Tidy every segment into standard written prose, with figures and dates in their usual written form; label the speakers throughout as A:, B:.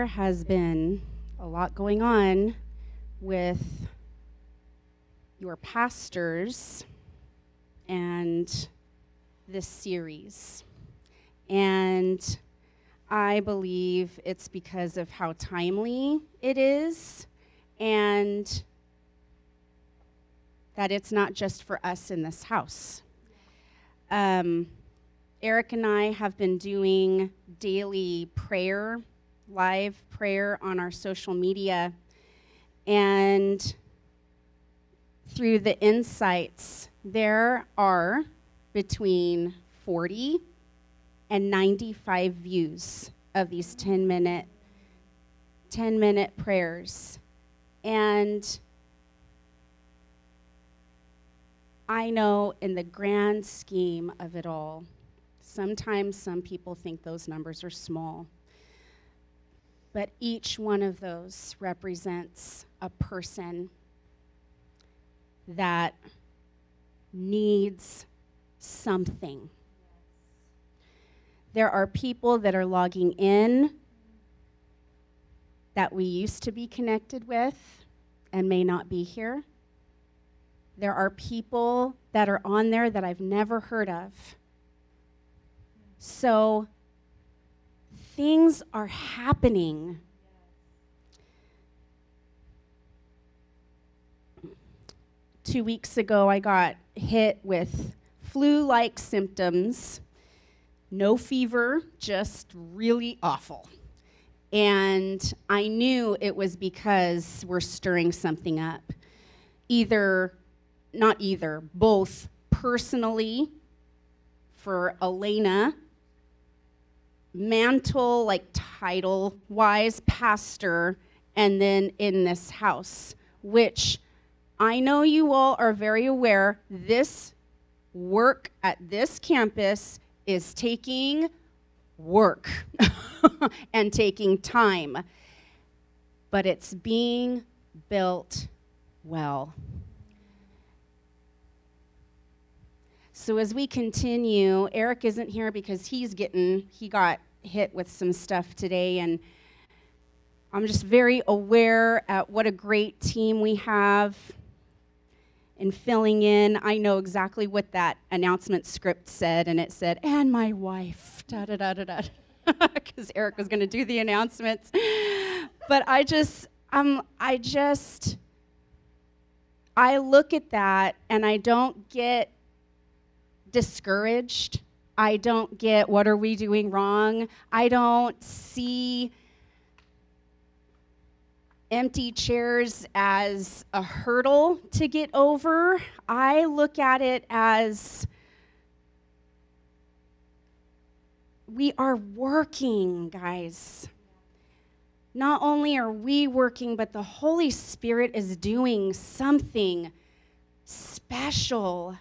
A: there has been a lot going on with your pastors and this series. And I believe it's because of how timely it is and that it's not just for us in this house. Eric and I have been doing daily prayer, live prayer on our social media, and through the insights, there are between 40 and 95 views of these 10-minute prayers. And I know in the grand scheme of it all, sometimes some people think those numbers are small. But each one of those represents a person that needs something. There are people that are logging in that we used to be connected with and may not be here. There are people that are on there that I've never heard of. So things are happening. Two weeks ago, I got hit with flu-like symptoms. No fever, just really awful. And I knew it was because we're stirring something up. Both personally for Elena, mantle, like title-wise, pastor, and then in this house, which I know you all are very aware, this work at this campus is taking work and taking time, but it's being built well. So as we continue, Eric isn't here because he got hit with some stuff today, and I'm just very aware at what a great team we have in filling in. I know exactly what that announcement script said, and it said, and my wife, da-da-da-da-da, because Eric was going to do the announcements. But I look at that, and I don't get discouraged. I don't get, what are we doing wrong? I don't see empty chairs as a hurdle to get over. I look at it as we are working, guys. Not only are we working, but the Holy Spirit is doing something special.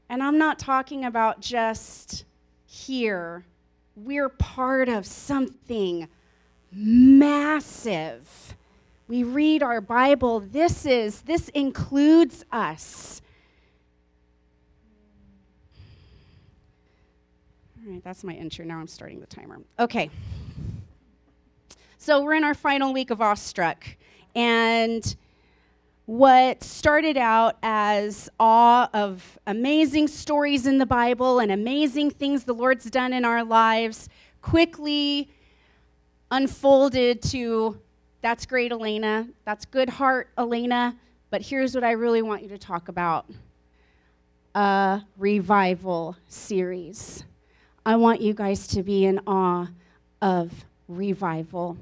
A: And I'm not talking about just here. We're part of something massive. We read our Bible. This includes us. All right, that's my intro. Now I'm starting the timer. Okay. So we're in our final week of Awestruck. And what started out as awe of amazing stories in the Bible and amazing things the Lord's done in our lives quickly unfolded to, that's great, Elena. That's good heart, Elena. But here's what I really want you to talk about. A revival series. I want you guys to be in awe of revival.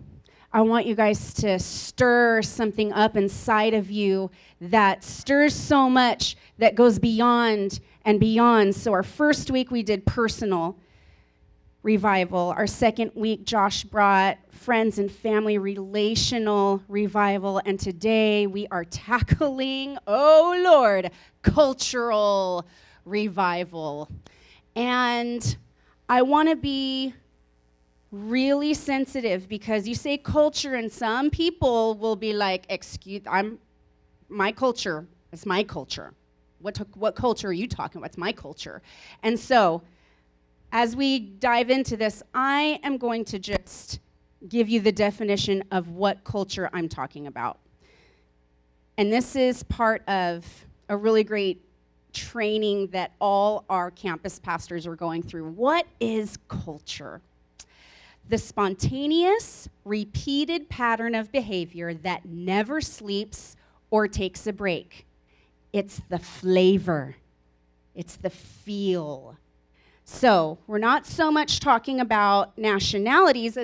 A: I want you guys to stir something up inside of you that stirs so much that goes beyond and beyond. So our first week we did personal revival. Our second week, Josh brought friends and family relational revival. And today we are tackling, oh Lord, cultural revival. And I want to be really sensitive because you say culture and some people will be like, my culture, it's my culture. What culture are you talking about? It's my culture. And so as we dive into this, I am going to just give you the definition of what culture I'm talking about. And this is part of a really great training that all our campus pastors are going through. What is culture? The spontaneous, repeated pattern of behavior that never sleeps or takes a break. It's the flavor. It's the feel. So we're not so much talking about nationalities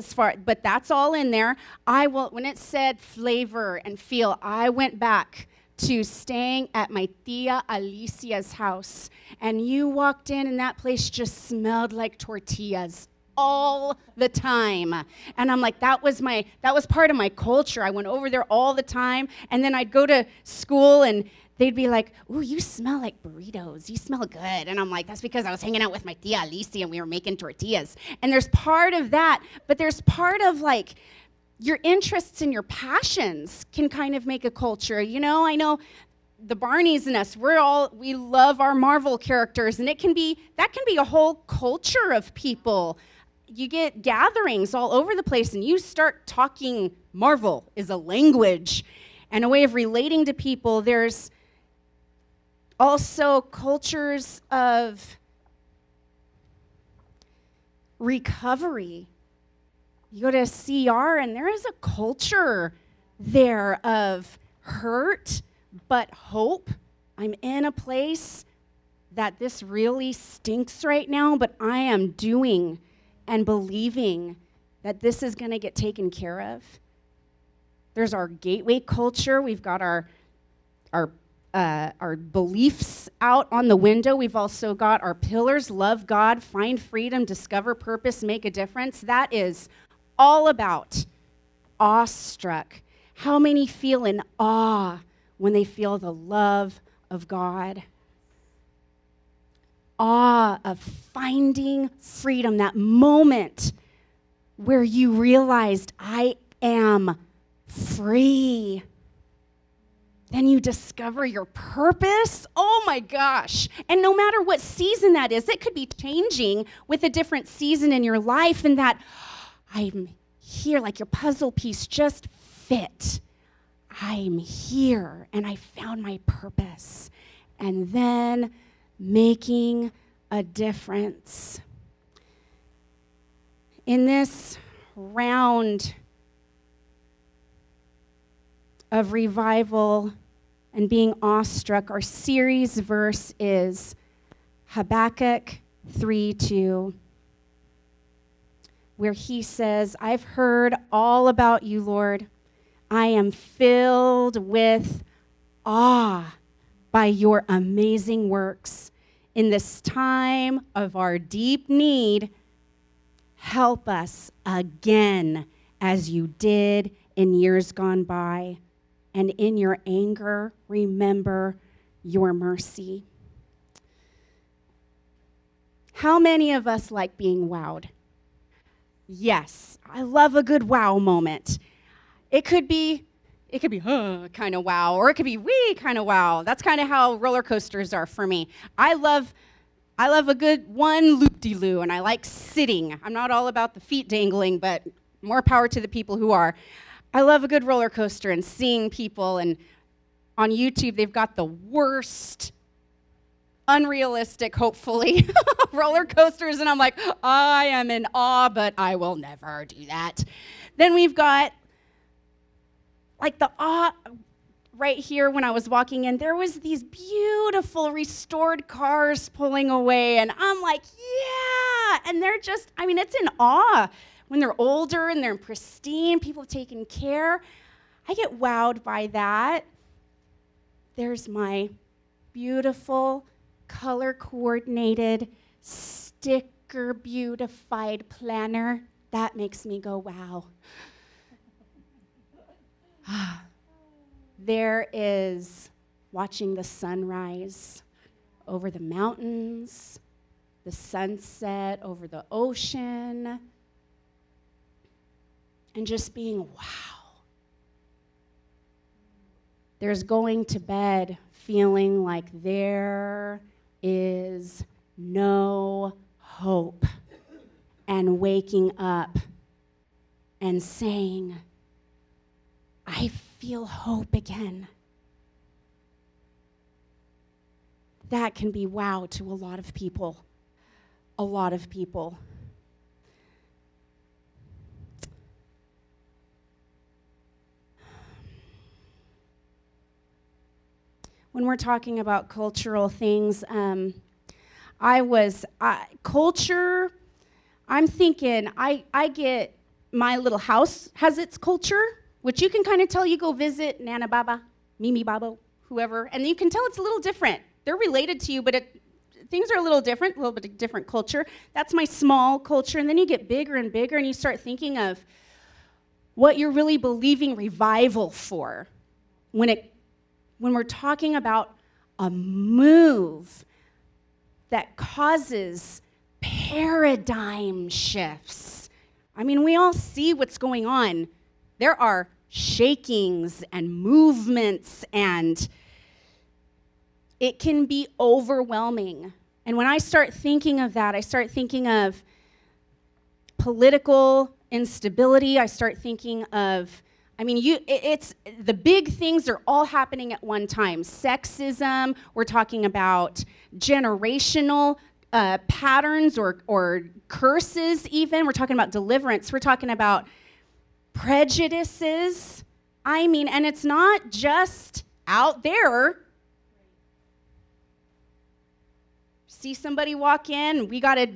A: but that's all in there. When it said flavor and feel, I went back to staying at my tia Alicia's house, and you walked in and that place just smelled like tortillas all the time. And I'm like, that was part of my culture. I went over there all the time, and then I'd go to school and they'd be like, ooh, you smell like burritos. You smell good. And I'm like, that's because I was hanging out with my tia Alicia and we were making tortillas. And there's part of that, but there's part of like your interests and your passions can kind of make a culture. You know, I know the Barneys and us, we love our Marvel characters, and that can be a whole culture of people. You get gatherings all over the place and you start talking. Marvel is a language and a way of relating to people. There's also cultures of recovery. You go to a CR and there is a culture there of hurt, but hope. I'm in a place that this really stinks right now, but I am doing and believing that this is going to get taken care of. There's our gateway culture. We've got our beliefs out on the window. We've also got our pillars: love God, find freedom, discover purpose, make a difference. That is all about awestruck. How many feel in awe when they feel the love of God? Awe of finding freedom, that moment where you realized, I am free. Then you discover your purpose. Oh my gosh. And no matter what season that is, it could be changing with a different season in your life, and that I'm here, like your puzzle piece just fit. I'm here and I found my purpose. And then making a difference. In this round of revival and being awestruck, our series verse is Habakkuk 3:2, where he says, I've heard all about you, Lord. I am filled with awe by your amazing works. In this time of our deep need, help us again as you did in years gone by. And in your anger, remember your mercy. How many of us like being wowed? Yes, I love a good wow moment. It could be kind of wow, or it could be wee kind of wow. That's kind of how roller coasters are for me. I love a good one loop-de-loo, and I like sitting. I'm not all about the feet dangling, but more power to the people who are. I love a good roller coaster and seeing people, and on YouTube they've got the worst, unrealistic, hopefully, roller coasters, and I'm like, I am in awe, but I will never do that. Then we've got like the awe right here. When I was walking in, there was these beautiful restored cars pulling away, and I'm like, yeah, and they're just, it's in awe. When they're older and they're pristine, people have taken care. I get wowed by that. There's my beautiful, color-coordinated, sticker-beautified planner. That makes me go, wow. There is watching the sunrise over the mountains, the sunset over the ocean, and just being, wow. There's going to bed feeling like there is no hope. and waking up and saying, I feel hope again. That can be wow to a lot of people. A lot of people. When we're talking about cultural things, culture, I'm thinking, I get my little house has its culture, which you can kind of tell. You go visit Nana Baba, Mimi Babo, whoever, and you can tell it's a little different. They're related to you, but things are a little different, a little bit of different culture. That's my small culture, and then you get bigger and bigger, and you start thinking of what you're really believing revival for. When we're talking about a move that causes paradigm shifts. I mean, we all see what's going on. There are shakings and movements, and it can be overwhelming. And when I start thinking of that, I start thinking of political instability. I start thinking of, it's the big things are all happening at one time. Sexism, we're talking about generational patterns or curses even. We're talking about deliverance. We're talking about prejudices. And it's not just out there. See somebody walk in, we got to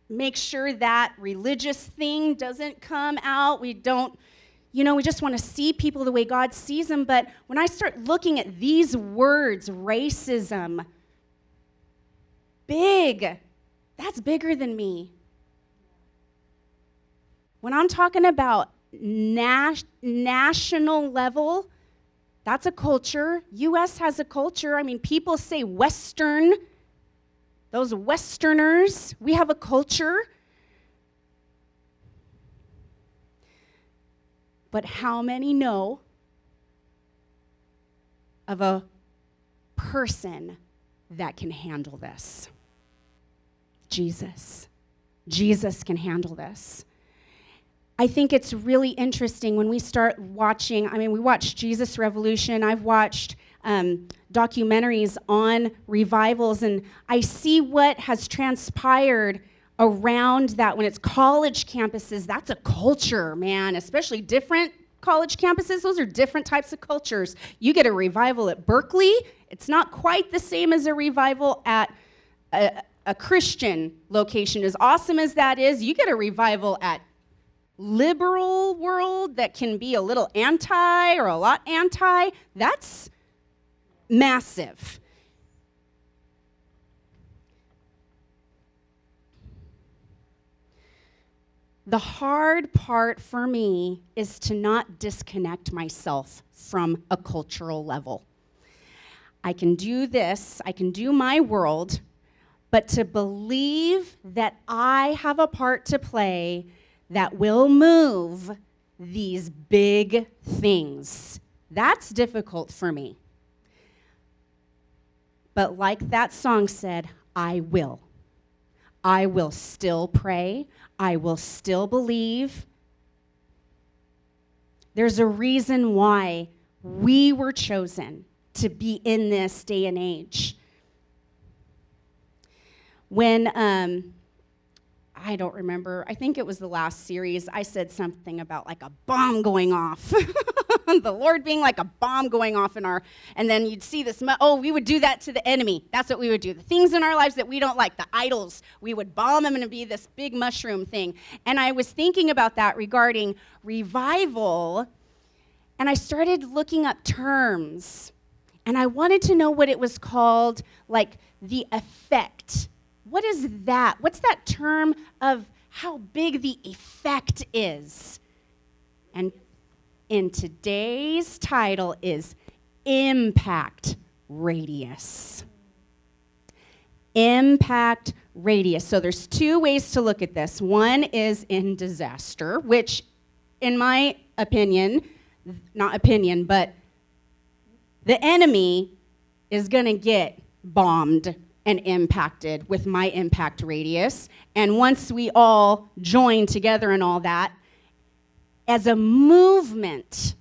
A: make sure that religious thing doesn't come out. We just want to see people the way God sees them. But when I start looking at these words, racism, big, that's bigger than me. When I'm talking about national level, that's a culture. U.S. has a culture. People say Western. Those Westerners, we have a culture. But how many know of a person that can handle this? Jesus. Jesus can handle this. I think it's really interesting when we start watching, we watched Jesus Revolution. I've watched documentaries on revivals, and I see what has transpired around that. When it's college campuses, that's a culture, man, especially different college campuses. Those are different types of cultures. You get a revival at Berkeley, it's not quite the same as a revival at a Christian location. As awesome as that is, you get a revival at liberal world that can be a little anti or a lot anti. That's massive. The hard part for me is to not disconnect myself from a cultural level. I can do this, I can do my world, but to believe that I have a part to play that will move these big things, that's difficult for me. But like that song said, I will. I will still pray. I will still believe. There's a reason why we were chosen to be in this day and age. When, I don't remember, I think it was the last series, I said something about like a bomb going off. The Lord being like a bomb going off and then you'd see this, we would do that to the enemy. That's what we would do. The things in our lives that we don't like, the idols, we would bomb them and it'd be this big mushroom thing. And I was thinking about that regarding revival, and I started looking up terms, and I wanted to know what it was called, like the effect. What is that? What's that term of how big the effect is? And in today's title is impact radius. Impact radius. So there's two ways to look at this. One is in disaster, which in my opinion, but the enemy is going to get bombed and impacted with my impact radius. And once we all join together and all that, as a movement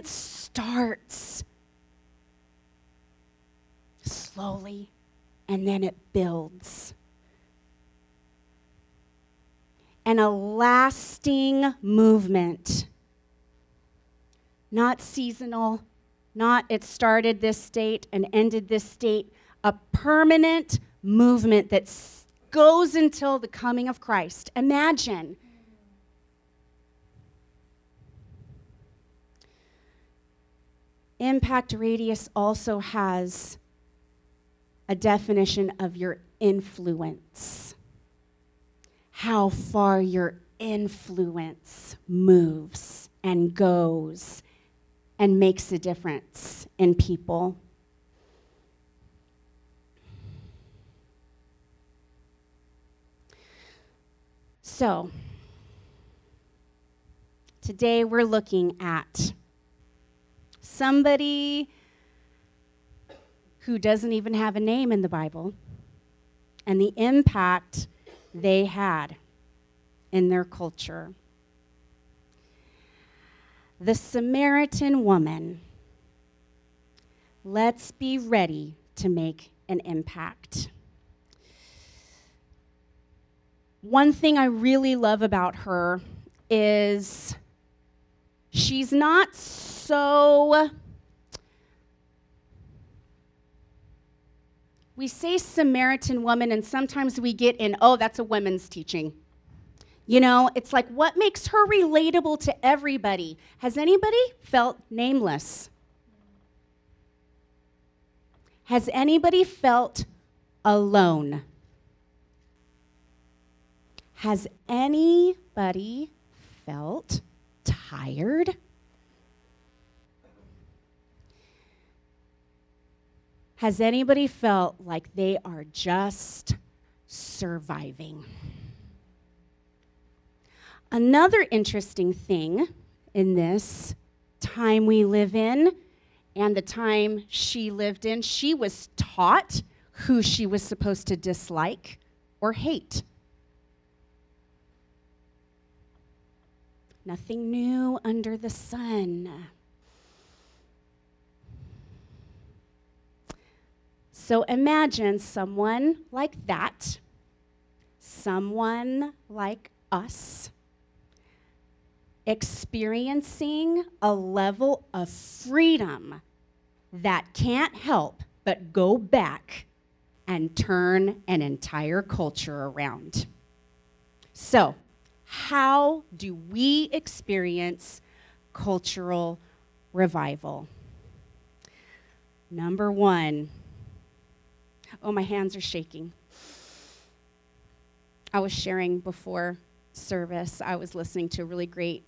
A: starts slowly and then it builds. And a lasting movement, not seasonal, not it started this date and ended this date, a permanent movement that goes until the coming of Christ. Imagine. Impact radius also has a definition of your influence. How far your influence moves and goes and makes a difference in people. So, today we're looking at somebody who doesn't even have a name in the Bible and the impact they had in their culture. The Samaritan woman. Let's be ready to make an impact. One thing I really love about her is she's not so... We say Samaritan woman, and sometimes we get in, oh, that's a women's teaching. You know, it's like, what makes her relatable to everybody? Has anybody felt nameless? Has anybody felt alone? Has anybody felt tired? Has anybody felt like they are just surviving? Another interesting thing in this time we live in and the time she lived in, she was taught who she was supposed to dislike or hate. Nothing new under the sun. So imagine someone like that, someone like us, experiencing a level of freedom that can't help but go back and turn an entire culture around. So, how do we experience cultural revival? Number one, oh, my hands are shaking. I was sharing before service, I was listening to a really great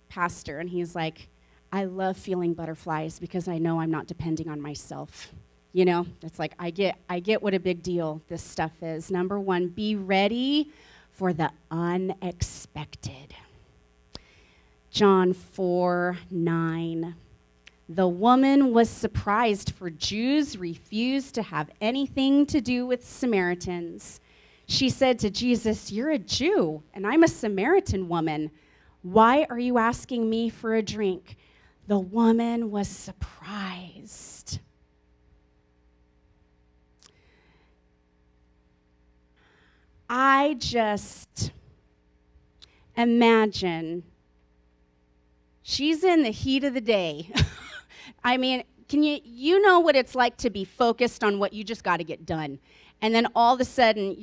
A: pastor, and he's like, I love feeling butterflies because I know I'm not depending on myself. You know, it's like I get what a big deal this stuff is. Number one, be ready for the unexpected. John 4:9. The woman was surprised, for Jews refused to have anything to do with Samaritans. She said to Jesus, "You're a Jew, and I'm a Samaritan woman. Why are you asking me for a drink?" The woman was surprised. I just imagine she's in the heat of the day. I mean, you know what it's like to be focused on what you just got to get done. And then all of a sudden,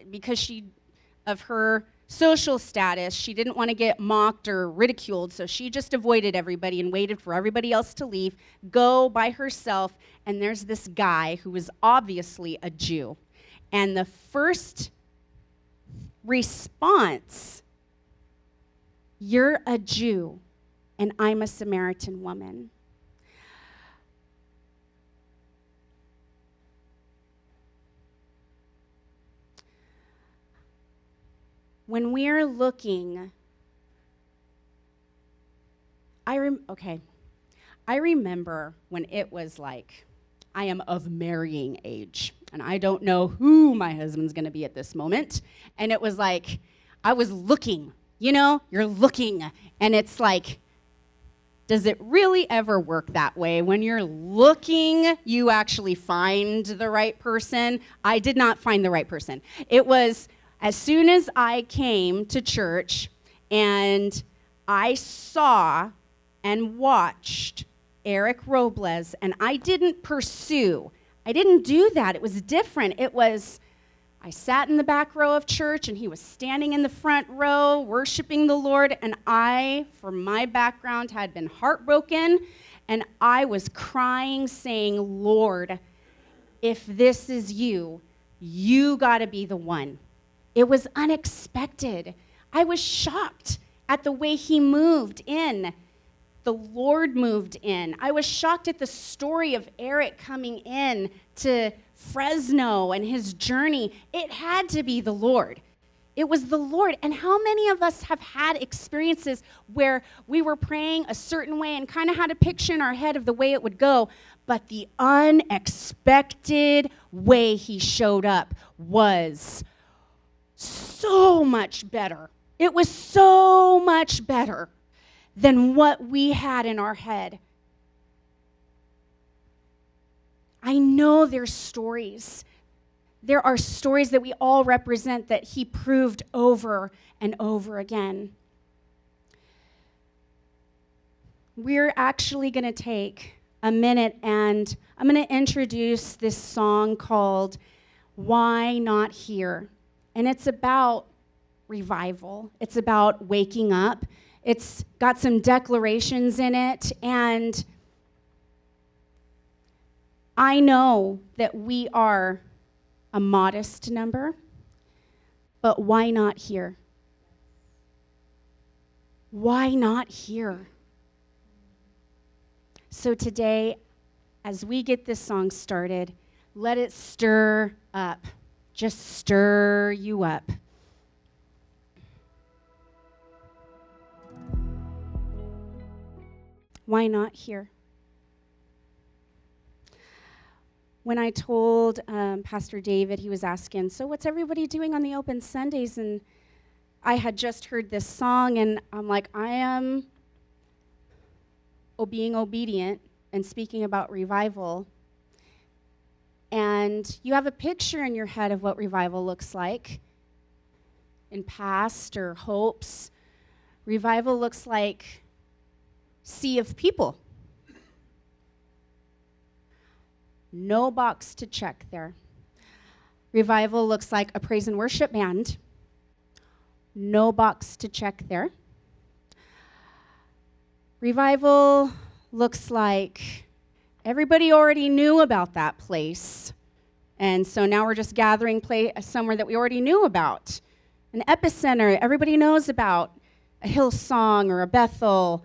A: because of her social status, she didn't want to get mocked or ridiculed, so she just avoided everybody and waited for everybody else to leave, go by herself, and there's this guy who was obviously a Jew. And the first response, you're a Jew, and I'm a Samaritan woman. When we're looking, I I remember when it was like, I am of marrying age, and I don't know who my husband's gonna be at this moment. And it was like, I was looking, you're looking, and it's like, does it really ever work that way? When you're looking, you actually find the right person? I did not find the right person. It was as soon as I came to church and I saw and watched Eric Robles, and I didn't pursue. I didn't do that. It was different. It was, I sat in the back row of church, and he was standing in the front row, worshiping the Lord, and I, from my background, had been heartbroken, and I was crying, saying, Lord, if this is you, you got to be the one. It was unexpected. I was shocked at the way he moved in. The Lord moved in. I was shocked at the story of Eric coming in to Fresno and his journey. It had to be the Lord. It was the Lord. And how many of us have had experiences where we were praying a certain way and kind of had a picture in our head of the way it would go, but the unexpected way he showed up was so much better. It was so much better than what we had in our head. I know there's stories. There are stories that we all represent that he proved over and over again. We're actually going to take a minute and I'm going to introduce this song called Why Not Here? And it's about revival. It's about waking up. It's got some declarations in it, and I know that we are a modest number, but why not here? Why not here? So today, as we get this song started, let it stir up. Just stir you up. Why not here? When I told Pastor David, he was asking, so what's everybody doing on the open Sundays? And I had just heard this song, and I'm like, I am being obedient and speaking about revival. And you have a picture in your head of what revival looks like in past or hopes. Revival looks like sea of people. No box to check there. Revival looks like a praise and worship band. No box to check there. Revival looks like everybody already knew about that place. And so now we're just gathering somewhere that we already knew about. An epicenter, everybody knows about. A Hillsong or a Bethel.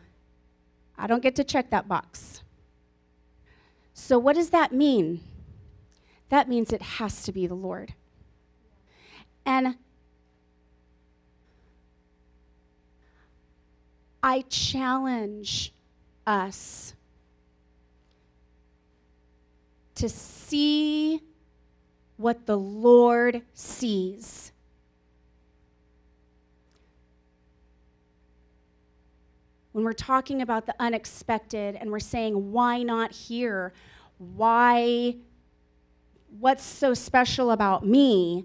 A: I don't get to check that box. So what does that mean? That means it has to be the Lord. And I challenge us to see what the Lord sees. When we're talking about the unexpected and we're saying, why not here? Why? What's so special about me?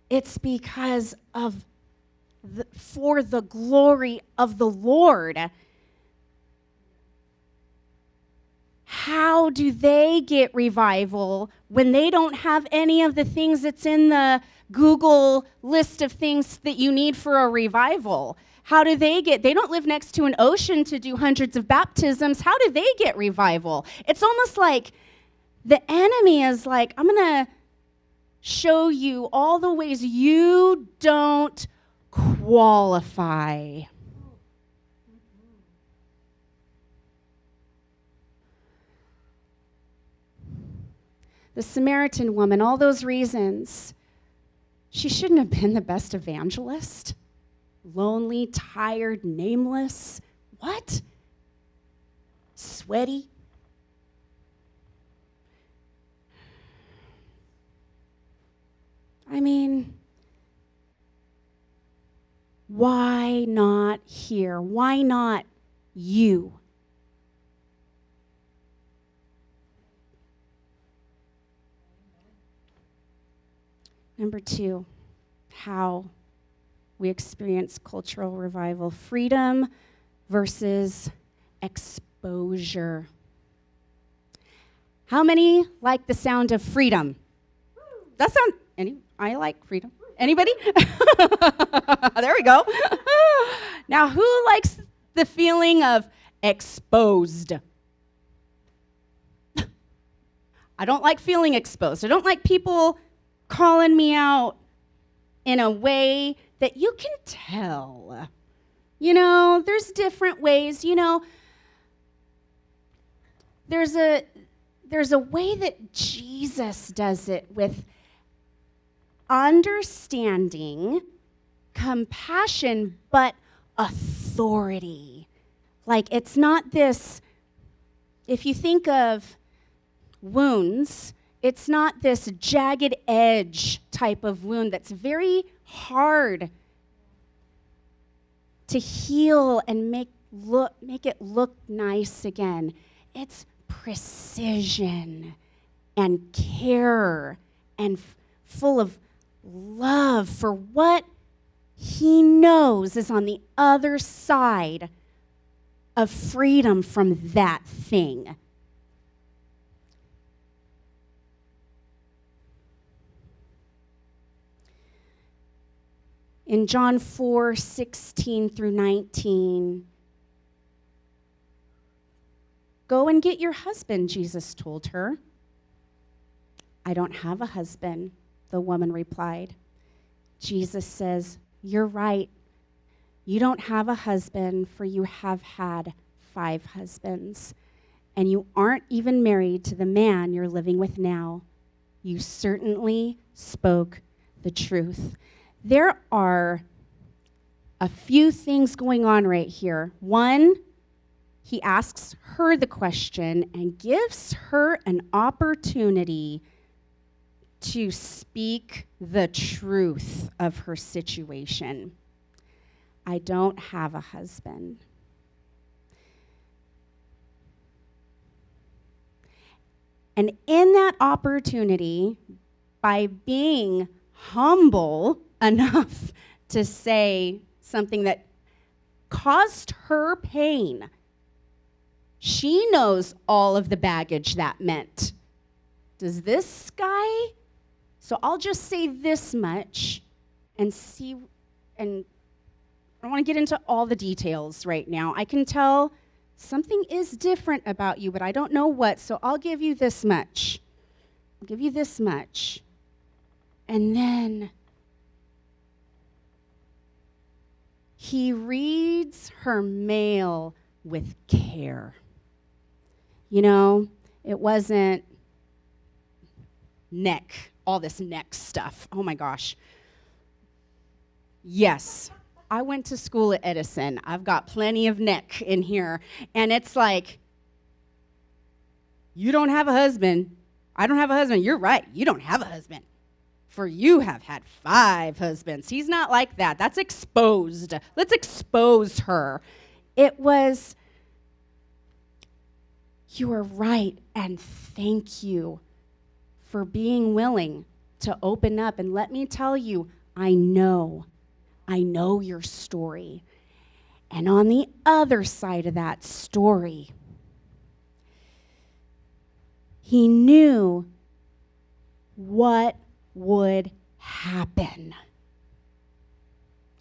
A: It's because of for the glory of the Lord. How do they get revival when they don't have any of the things that's in the Google list of things that you need for a revival? How do they don't live next to an ocean to do hundreds of baptisms. How do they get revival? It's almost like the enemy is like, I'm going to show you all the ways you don't qualify. The Samaritan woman, all those reasons, she shouldn't have been the best evangelist. Lonely, tired, nameless. What? sweaty. I mean, why not here? Why not you? Number 2, how we experience cultural revival. Freedom versus exposure. How many like the sound of freedom? I like freedom. Anybody? There we go. Now, who likes the feeling of exposed? I don't like feeling exposed. I don't like people calling me out in a way that you can tell. You know, there's different ways. You know, there's a way that Jesus does it with understanding, compassion, but authority. Like, it's not this, if you think of wounds, it's not this jagged edge type of wound that's very hard to heal and make it look nice again. It's precision and care and full of love for what he knows is on the other side of freedom from that thing. In John 4:16-19, go and get your husband, Jesus told her. I don't have a husband, the woman replied. Jesus says, you're right. You don't have a husband, for you have had 5 husbands, and you aren't even married to the man you're living with now. You certainly spoke the truth. There are a few things going on right here. One, he asks her the question and gives her an opportunity to speak the truth of her situation. I don't have a husband. And in that opportunity, by being humble enough to say something that caused her pain, she knows all of the baggage that meant. Does this guy? So I'll just say this much and see, and I don't want to get into all the details right now. I can tell something is different about you, but I don't know what, so I'll give you this much. I'll give you this much. And then he reads her mail with care. You know, it wasn't all this neck stuff. Oh my gosh. Yes, I went to school at Edison. I've got plenty of neck in here. And it's like, you don't have a husband. I don't have a husband. You're right. You don't have a husband. For you have had 5 husbands. He's not like that. That's exposed. Let's expose her. It was, you are right, and thank you for being willing to open up. And let me tell you, I know your story. And on the other side of that story, he knew what would happen.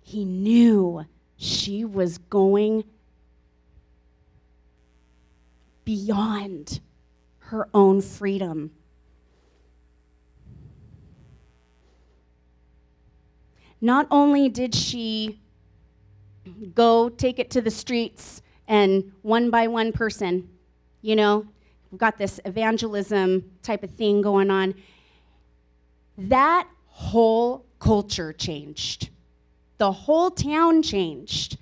A: He knew she was going beyond her own freedom. Not only did she go take it to the streets and one by one person, you know, we've got this evangelism type of thing going on. That whole culture changed. The whole town changed.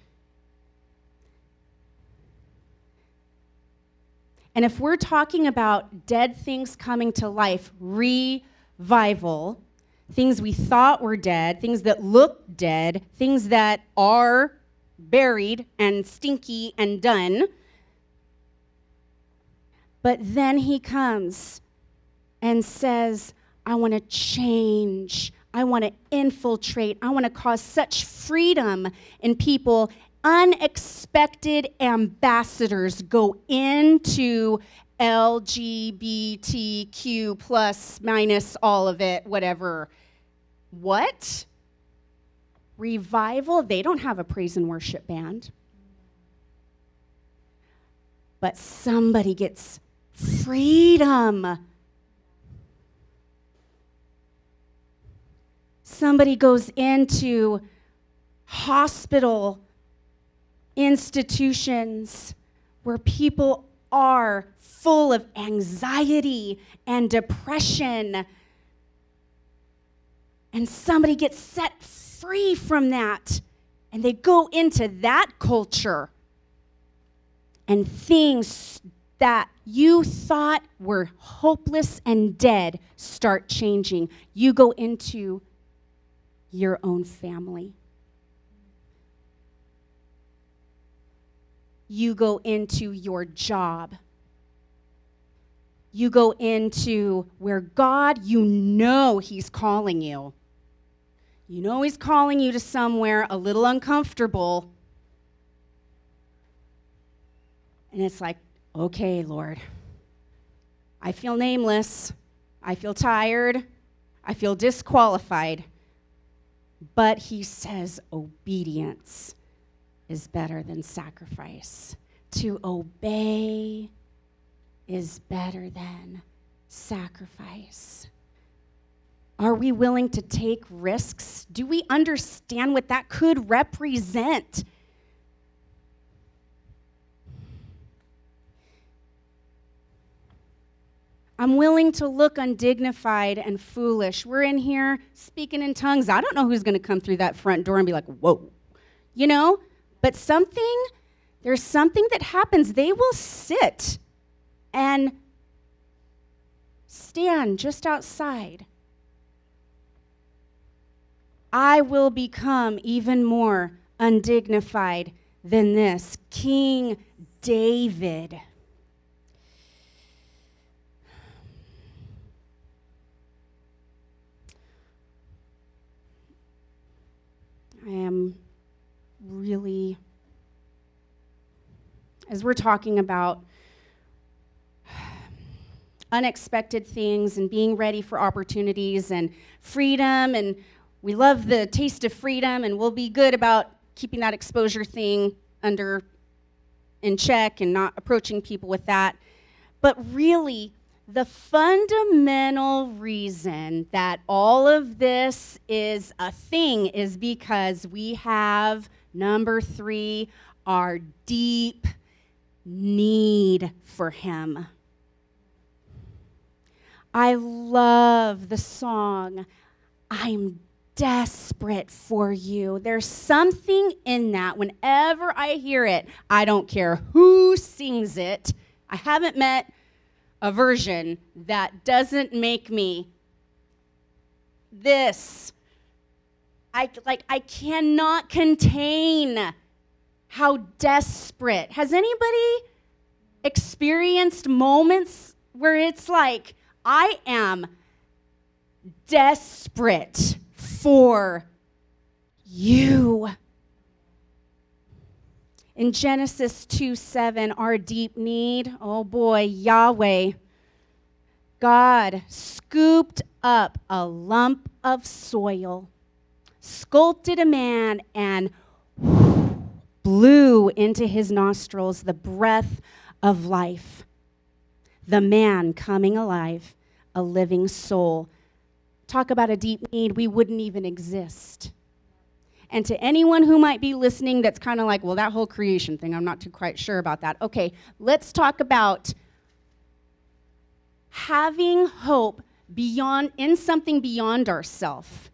A: And if we're talking about dead things coming to life, revival, things we thought were dead, things that look dead, things that are buried and stinky and done. But then he comes and says, I want to change. I want to infiltrate. I want to cause such freedom in people. Unexpected ambassadors go into LGBTQ plus minus all of it, whatever. What? Revival? They don't have a praise and worship band. But somebody gets freedom. Somebody goes into hospital institutions where people are full of anxiety and depression, and somebody gets set free from that, and they go into that culture, and things that you thought were hopeless and dead start changing. You go into your own family. You go into your job. You go into where God, you know he's calling you. You know he's calling you to somewhere a little uncomfortable. And it's like, okay, Lord, I feel nameless. I feel tired. I feel disqualified. But he says obedience is better than sacrifice. To obey is better than sacrifice. Are we willing to take risks? Do we understand what that could represent? I'm willing to look undignified and foolish. We're in here speaking in tongues. I don't know who's going to come through that front door and be like, whoa, you know? But there's something that happens. They will sit and stand just outside. I will become even more undignified than this. King David. I am really, as we're talking about unexpected things and being ready for opportunities and freedom, and we love the taste of freedom, and we'll be good about keeping that exposure thing in check and not approaching people with that. But really, the fundamental reason that all of this is a thing is because we have, number 3, our deep need for him. I love the song, I'm desperate for you. There's something in that. Whenever I hear it, I don't care who sings it. I haven't met a version that doesn't make me this. I cannot contain how desperate. Has anybody experienced moments where it's like, I am desperate for you? In Genesis 2:7, our deep need, oh boy, Yahweh, God scooped up a lump of soil, sculpted a man, and blew into his nostrils the breath of life. The man coming alive, a living soul. Talk about a deep need, we wouldn't even exist. And to anyone who might be listening that's kind of like, well, that whole creation thing, I'm not too quite sure about that. Okay, let's talk about having hope in something beyond ourselves.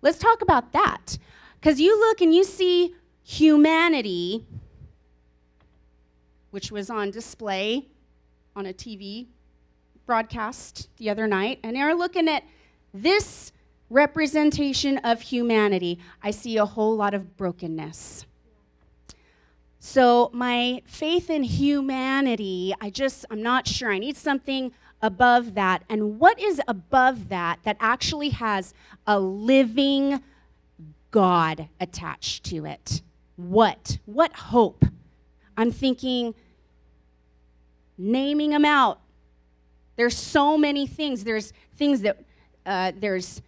A: Let's talk about that. Because you look and you see humanity, which was on display on a TV broadcast the other night, and they're looking at this representation of humanity. I see a whole lot of brokenness. So my faith in humanity, I'm not sure. I need something above that. And what is above that actually has a living God attached to it? What? What hope? I'm thinking, naming them out. There's so many things. There's things that, there's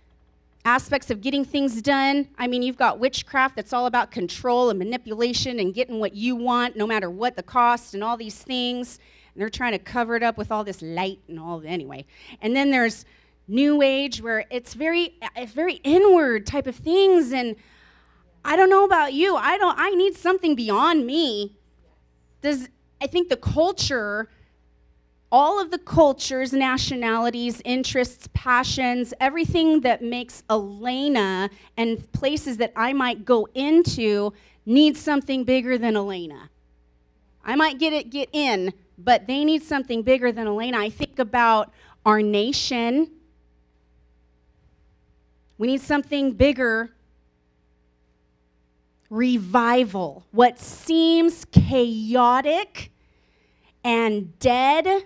A: aspects of getting things done. I mean, you've got witchcraft that's all about control and manipulation and getting what you want, no matter what the cost and all these things. And they're trying to cover it up with all this light and all, anyway. And then there's New Age, where it's very inward type of things. And I don't know about you. I need something beyond me. I think the culture, all of the cultures, nationalities, interests, passions, everything that makes Elena and places that I might go into needs something bigger than Elena. I might get in, but they need something bigger than Elena. I think about our nation. We need something bigger. Revival. What seems chaotic and dead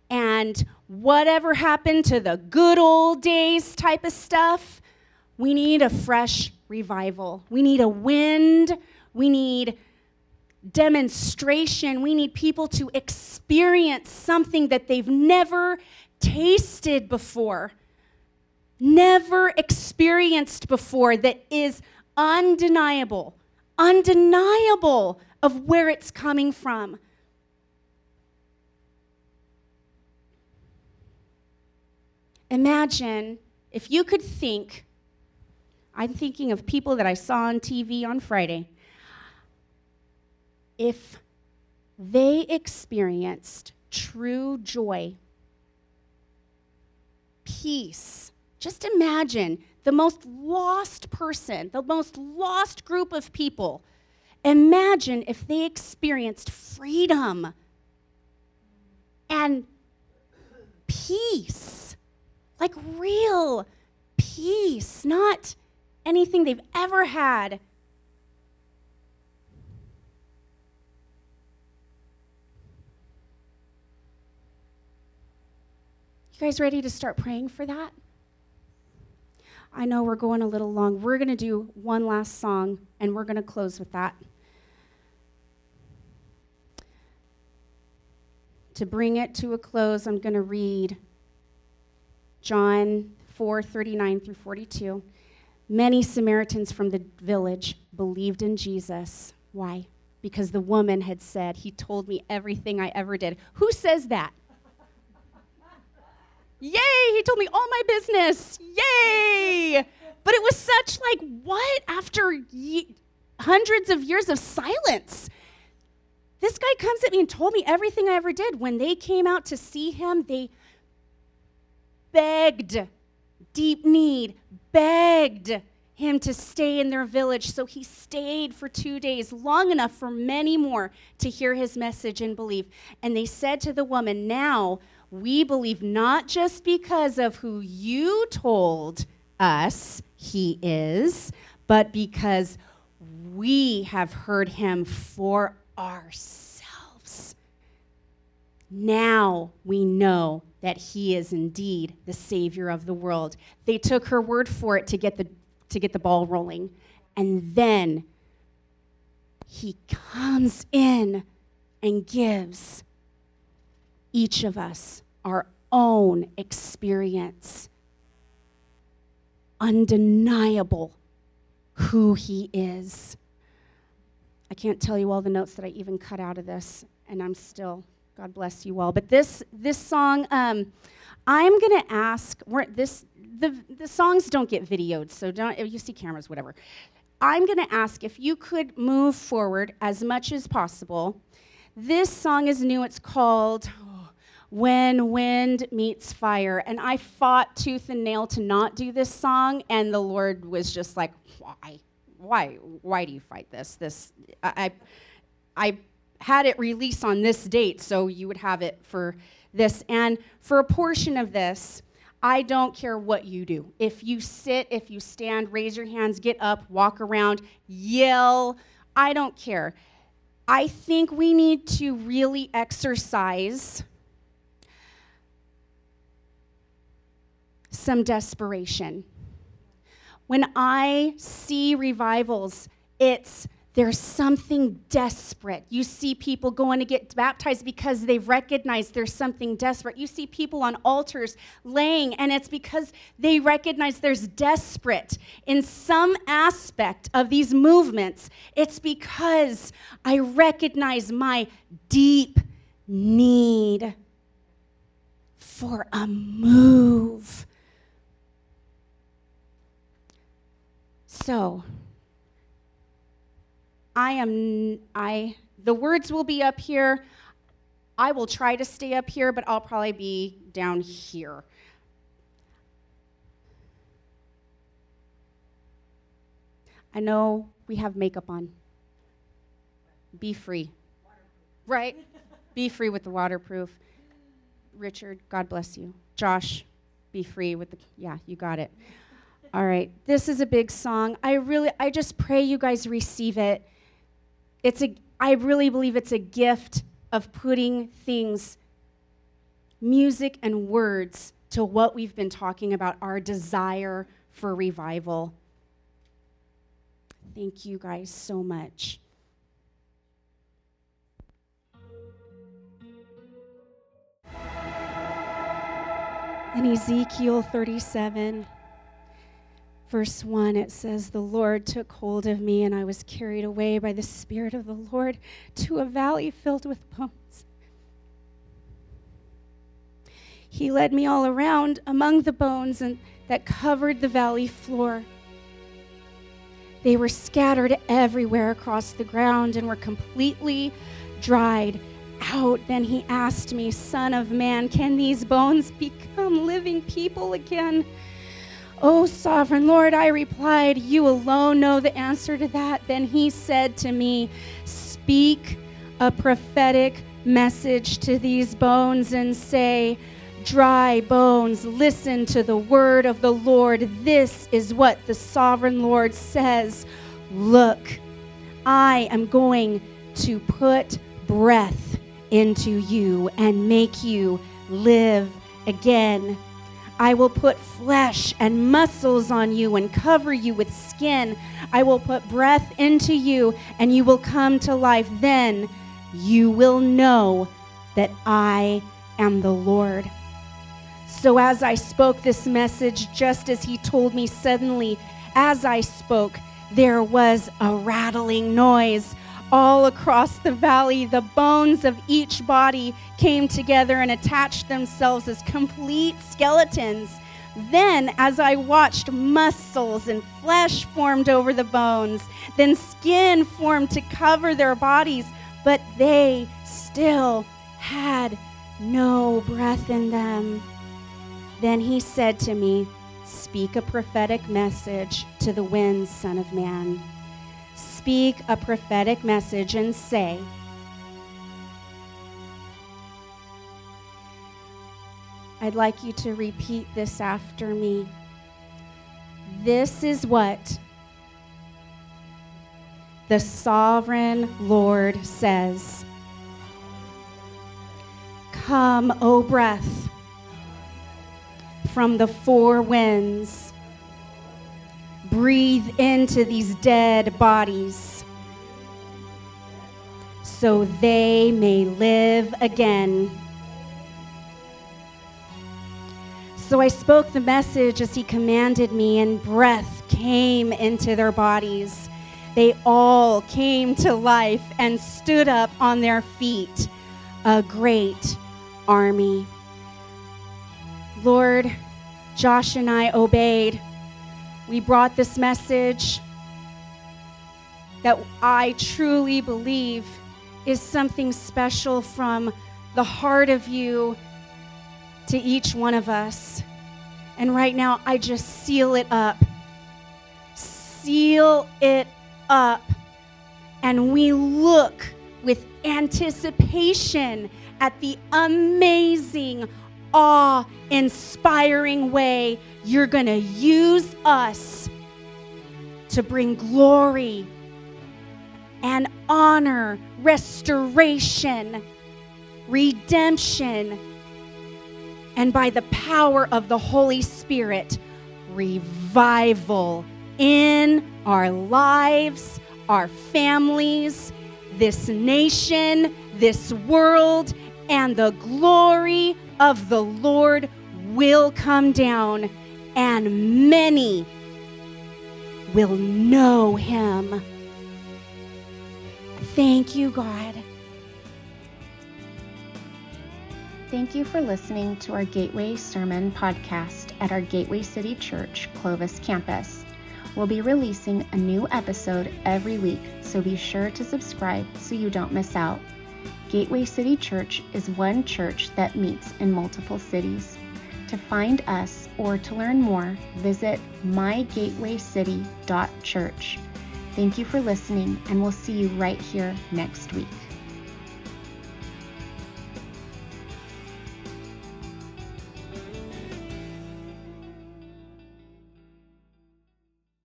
A: and whatever happened to the good old days type of stuff, we need a fresh revival. We need a wind. We need demonstration. We need people to experience something that they've never tasted before, never experienced before, that is undeniable of where it's coming from. Imagine if you could think, I'm thinking of people that I saw on TV on Friday, if they experienced true joy, peace. Just imagine the most lost person, the most lost group of people. Imagine if they experienced freedom and peace, like real peace, not anything they've ever had. You guys ready to start praying for that? I know we're going a little long. We're going to do one last song, and we're going to close with that. To bring it to a close, I'm going to read John 4:39 through 42. Many Samaritans from the village believed in Jesus. Why? Because the woman had said, "He told me everything I ever did." Who says that? Yay, he told me all my business. Yay! But it was such like, what? After hundreds of years of silence, this guy comes at me and told me everything I ever did. When they came out to see him, they begged, deep need, begged him to stay in their village. So he stayed for 2 days, long enough for many more to hear his message and believe. And they said to the woman, "Now we believe not just because of who you told us he is, but because we have heard him for ourselves. Now we know that he is indeed the Savior of the world." They took her word for it to get the ball rolling. And then he comes in and gives each of us our own experience. Undeniable who he is. I can't tell you all the notes that I even cut out of this, and I'm still, God bless you all. But this song, I'm going to ask, the songs don't get videoed, so don't, if you see cameras, whatever. I'm going to ask if you could move forward as much as possible. This song is new. It's called When Wind Meets Fire. And I fought tooth and nail to not do this song, and the Lord was just like, why? Why do you fight this? I had it released on this date, so you would have it for this. And for a portion of this, I don't care what you do. If you sit, if you stand, raise your hands, get up, walk around, yell, I don't care. I think we need to really exercise some desperation. When I see revivals, there's something desperate. You see people going to get baptized because they've recognized there's something desperate. You see people on altars laying, and it's because they recognize there's desperate. In some aspect of these movements, it's because I recognize my deep need for a move. So, the words will be up here. I will try to stay up here, but I'll probably be down here. I know we have makeup on. Be free. Right? Be free with the waterproof. Richard, God bless you. Josh, be free with yeah, you got it. All right, this is a big song. I just pray you guys receive it. I really believe it's a gift of putting things, music and words, to what we've been talking about, our desire for revival. Thank you guys so much. In Ezekiel 37, Verse 1, it says, "The Lord took hold of me, and I was carried away by the Spirit of the Lord to a valley filled with bones. He led me all around among the bones that covered the valley floor. They were scattered everywhere across the ground and were completely dried out. Then he asked me, 'Son of man, can these bones become living people again?' 'Oh, sovereign Lord,' I replied, 'you alone know the answer to that.' Then he said to me, 'Speak a prophetic message to these bones and say, dry bones, listen to the word of the Lord. This is what the sovereign Lord says. Look, I am going to put breath into you and make you live again. I will put flesh and muscles on you and cover you with skin. I will put breath into you and you will come to life. Then you will know that I am the Lord.' So as I spoke this message, just as he told me, suddenly, as I spoke, there was a rattling noise all across the valley. The bones of each body came together and attached themselves as complete skeletons. Then, as I watched, muscles and flesh formed over the bones. Then skin formed to cover their bodies, but they still had no breath in them. Then he said to me, 'Speak a prophetic message to the winds, Son of man. Speak a prophetic message and say, I'd like you to repeat this after me. This is what the sovereign Lord says. Come, O breath, from the four winds. Breathe into these dead bodies so they may live again.' So I spoke the message as he commanded me, and breath came into their bodies. They all came to life and stood up on their feet, a great army. Lord, Josh and I obeyed. We brought this message that I truly believe is something special from the heart of you to each one of us. And right now, I just seal it up. Seal it up. And we look with anticipation at the amazing, awe-inspiring way you're going to use us to bring glory and honor, restoration, redemption, and by the power of the Holy Spirit, revival in our lives, our families, this nation, this world, and the glory of the Lord will come down, and many will know him. Thank you, God.
B: Thank you for listening to our Gateway Sermon podcast at our Gateway City Church Clovis campus. We'll be releasing a new episode every week, so be sure to subscribe so you don't miss out. Gateway City Church is one church that meets in multiple cities. To find us or to learn more, visit mygatewaycity.church. Thank you for listening, and we'll see you right here next week.